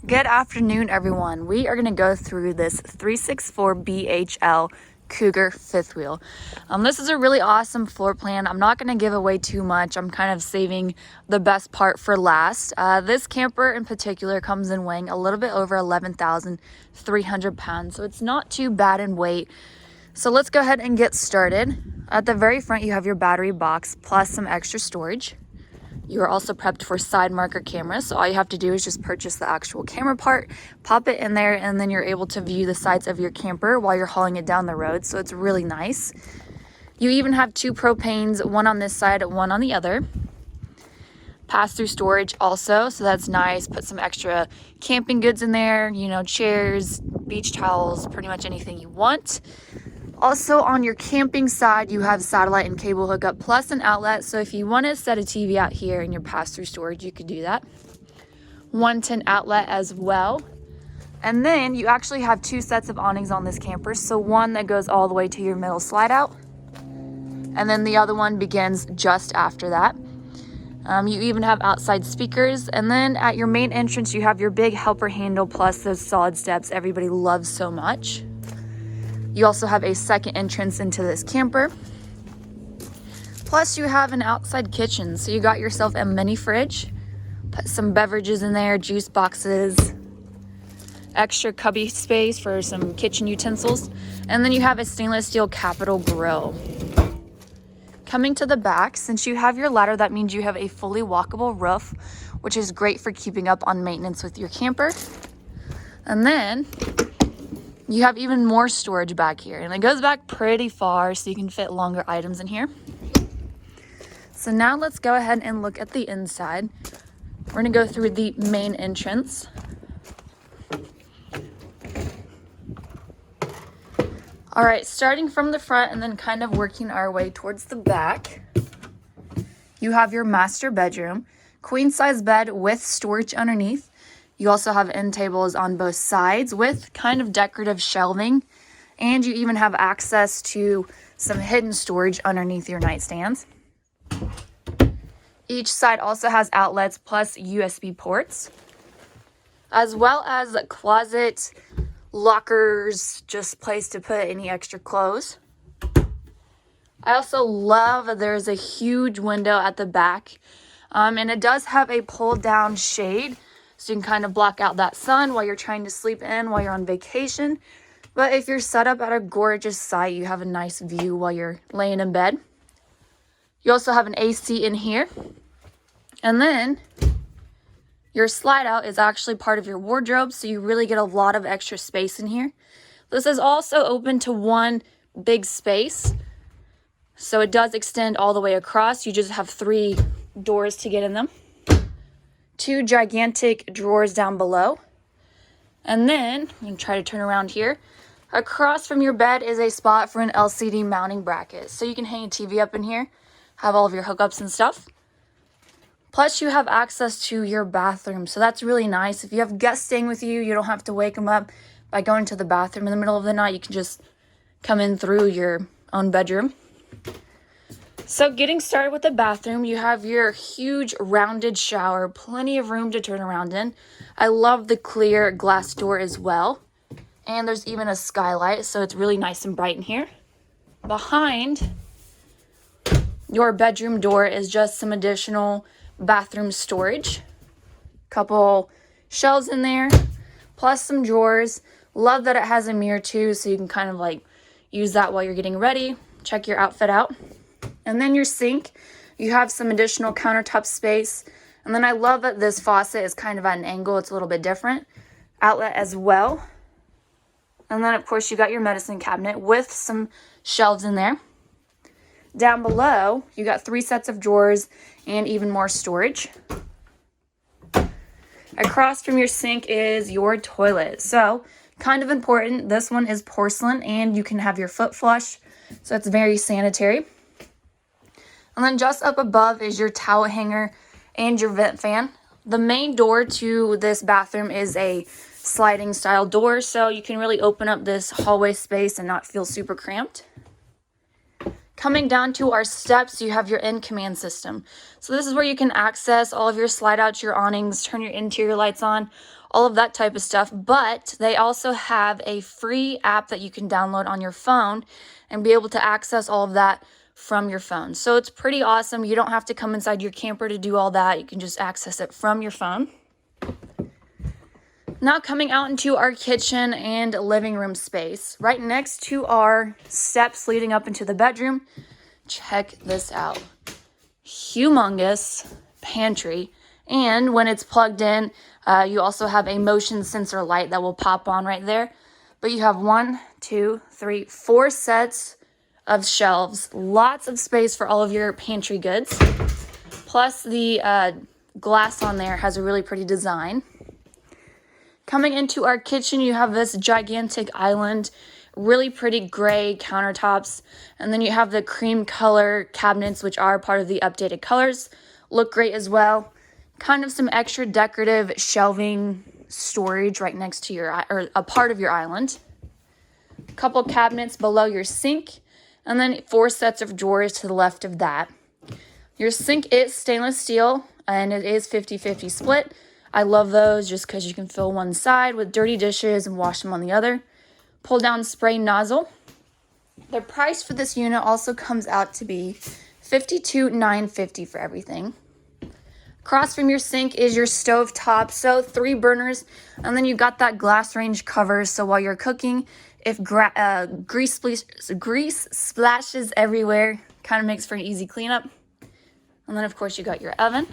Good afternoon, everyone. We are going to go through this 364 BHL Cougar fifth wheel. This is a really awesome floor plan. I'm not going to give away too much. I'm kind of saving the best part for last. This camper in particular comes in weighing a little bit over 11,300 pounds, so it's not too bad in weight. So let's go ahead and get started. At the very front, you have your battery box plus some extra storage. You are also prepped for side marker cameras, so all you have to do is just purchase the actual camera part, pop it in there, and then you're able to view the sides of your camper while you're hauling it down the road, so it's really nice. You even have two propanes, one on this side, one on the other. Pass-through storage also, so that's nice. Put some extra camping goods in there, chairs, beach towels, pretty much anything you want. Also on your camping side, you have satellite and cable hookup plus an outlet. So if you want to set a TV out here in your pass-through storage, you could do that. 110 outlet as well. And then you actually have two sets of awnings on this camper. So one that goes all the way to your middle slide out. And then the other one begins just after that. You even have outside speakers. And then at your main entrance, you have your big helper handle plus those solid steps everybody loves so much. You also have a second entrance into this camper. Plus you have an outside kitchen. So you got yourself a mini fridge, put some beverages in there, juice boxes, extra cubby space for some kitchen utensils. And then you have a stainless steel Capital grill. Coming to the back, since you have your ladder, that means you have a fully walkable roof, which is great for keeping up on maintenance with your camper. And then you have even more storage back here, and it goes back pretty far so you can fit longer items in here. So now let's go ahead and look at the inside. We're gonna go through the main entrance. All right, starting from the front and then kind of working our way towards the back, you have your master bedroom, queen size bed with storage underneath. You also have end tables on both sides with kind of decorative shelving, and you even have access to some hidden storage underneath your nightstands. Each side also has outlets plus USB ports, as well as a closet, lockers, just place to put any extra clothes. I also love that there's a huge window at the back, and it does have a pull down shade. So you can kind of block out that sun while you're trying to sleep in while you're on vacation. But if you're set up at a gorgeous site, you have a nice view while you're laying in bed. You also have an AC in here. And then your slide out is actually part of your wardrobe, so you really get a lot of extra space in here. This is also open to one big space. So it does extend all the way across. You just have 3 doors to get in them. 2 gigantic drawers down below. And then, I'm going to try to turn around here. Across from your bed is a spot for an LCD mounting bracket. So you can hang a TV up in here, have all of your hookups and stuff. Plus you have access to your bathroom. So that's really nice. If you have guests staying with you, you don't have to wake them up by going to the bathroom in the middle of the night. You can just come in through your own bedroom. So getting started with the bathroom, you have your huge rounded shower, plenty of room to turn around in. I love the clear glass door as well. And there's even a skylight, so it's really nice and bright in here. Behind your bedroom door is just some additional bathroom storage. Couple shelves in there, plus some drawers. Love that it has a mirror too, so you can kind of like use that while you're getting ready, check your outfit out. And then your sink, you have some additional countertop space. And then I love that this faucet is kind of at an angle. It's a little bit different. Outlet as well. And then, of course, you got your medicine cabinet with some shelves in there. Down below, you got 3 sets of drawers and even more storage. Across from your sink is your toilet. So, kind of important. This one is porcelain, and you can have your foot flush. So, it's very sanitary. And then just up above is your towel hanger and your vent fan. The main door to this bathroom is a sliding style door, so you can really open up this hallway space and not feel super cramped. Coming down to our steps, you have your in command system. So this is where you can access all of your slide outs, your awnings, turn your interior lights on, all of that type of stuff. But they also have a free app that you can download on your phone and be able to access all of that from your phone. So it's pretty awesome. You don't have to come inside your camper to do all that. You can just access it from your phone. Now coming out into our kitchen and living room space, right next to our steps leading up into the bedroom, check this out. Humongous pantry. And when it's plugged in, you also have a motion sensor light that will pop on right there. But you have 1, 2, 3, 4 sets of shelves. Lots of space for all of your pantry goods. Plus the glass on there has a really pretty design. Coming into our kitchen, you have this gigantic island, really pretty gray countertops, and then you have the cream color cabinets, which are part of the updated colors. Look great as well. Kind of some extra decorative shelving storage right next to your, or a part of your island. A couple cabinets below your sink, and then 4 sets of drawers to the left of that. Your sink is stainless steel, and it is 50-50 split. I love those just because you can fill one side with dirty dishes and wash them on the other. Pull down spray nozzle. The price for this unit also comes out to be $52,950 for everything. Across from your sink is your stove top, so 3 burners, and then you got that glass range cover, so while you're cooking, if grease splashes everywhere, kind of makes for an easy cleanup. And then of course you got your oven.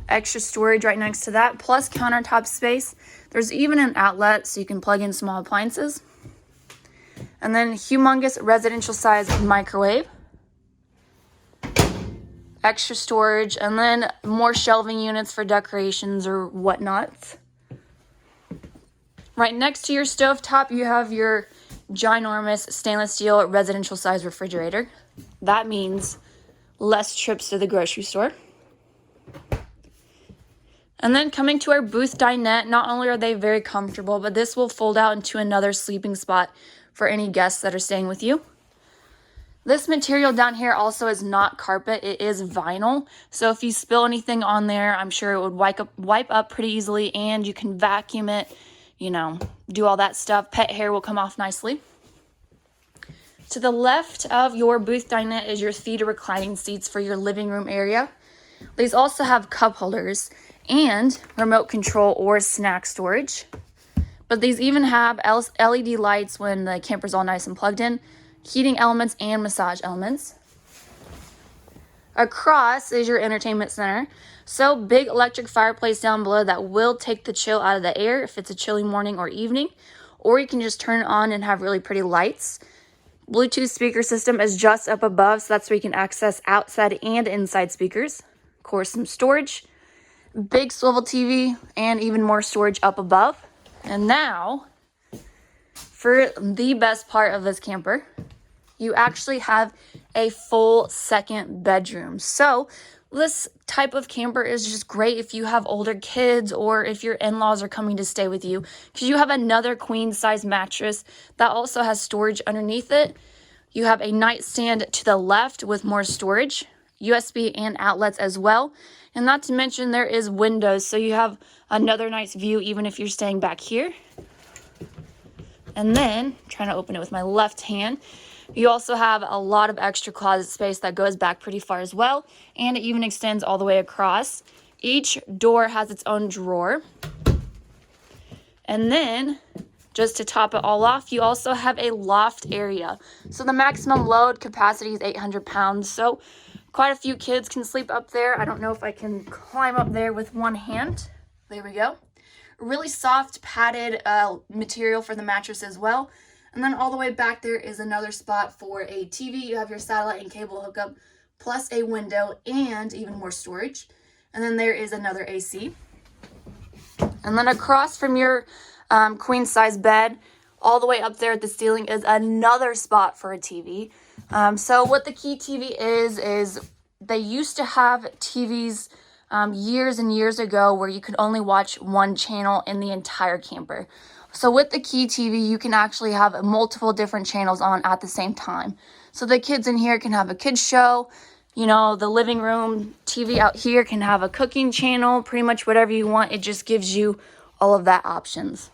Extra storage right next to that, plus countertop space. There's even an outlet so you can plug in small appliances. And then humongous residential size microwave. Extra storage, and then more shelving units for decorations or whatnot. Right next to your stovetop, you have your ginormous stainless steel residential size refrigerator. That means less trips to the grocery store. And then coming to our booth dinette, not only are they very comfortable, but this will fold out into another sleeping spot for any guests that are staying with you. This material down here also is not carpet, it is vinyl. So if you spill anything on there, I'm sure it would wipe up pretty easily, and you can vacuum it, you know, do all that stuff. Pet hair will come off nicely. To the left of your booth dinette is your theater reclining seats for your living room area. These also have cup holders and remote control or snack storage. But these even have LED lights when the camper's all nice and plugged in, heating elements and massage elements. Across is your entertainment center. So big electric fireplace down below that will take the chill out of the air if it's a chilly morning or evening. Or you can just turn it on and have really pretty lights. Bluetooth speaker system is just up above, so that's where you can access outside and inside speakers. Of course, some storage. Big swivel TV and even more storage up above. And now, for the best part of this camper, you actually have a full second bedroom. So this type of camper is just great if you have older kids or if your in-laws are coming to stay with you, because you have another queen size mattress that also has storage underneath it. You have a nightstand to the left with more storage, USB and outlets as well. And not to mention there is windows, so you have another nice view even if you're staying back here. And then, trying to open it with my left hand, you also have a lot of extra closet space that goes back pretty far as well, and it even extends all the way across. Each door has its own drawer. And then, just to top it all off, you also have a loft area. So the maximum load capacity is 800 pounds, so quite a few kids can sleep up there. I don't know if I can climb up there with one hand. There we go. Really soft padded material for the mattress as well. And then all the way back there is another spot for a TV. You have your satellite and cable hookup, plus a window and even more storage. And then there is another AC. And then across from your queen size bed, all the way up there at the ceiling is another spot for a TV. So what the Key TV is they used to have TVs years and years ago where you could only watch one channel in the entire camper. So with the Key TV, you can actually have multiple different channels on at the same time. So the kids in here can have a kids show. You know, the living room TV out here can have a cooking channel, pretty much whatever you want. It just gives you all of that options.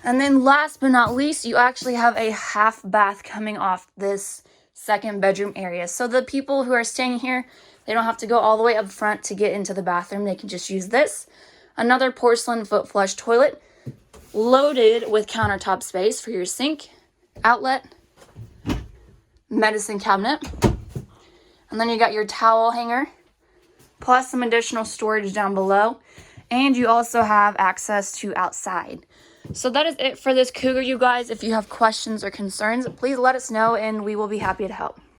And then last but not least, you actually have a half bath coming off this second bedroom area. So the people who are staying here, they don't have to go all the way up front to get into the bathroom. They can just use this. Another porcelain foot flush toilet loaded with countertop space for your sink, outlet, medicine cabinet. And then you got your towel hanger, plus some additional storage down below. And you also have access to outside. So that is it for this Cougar, you guys. If you have questions or concerns, please let us know and we will be happy to help.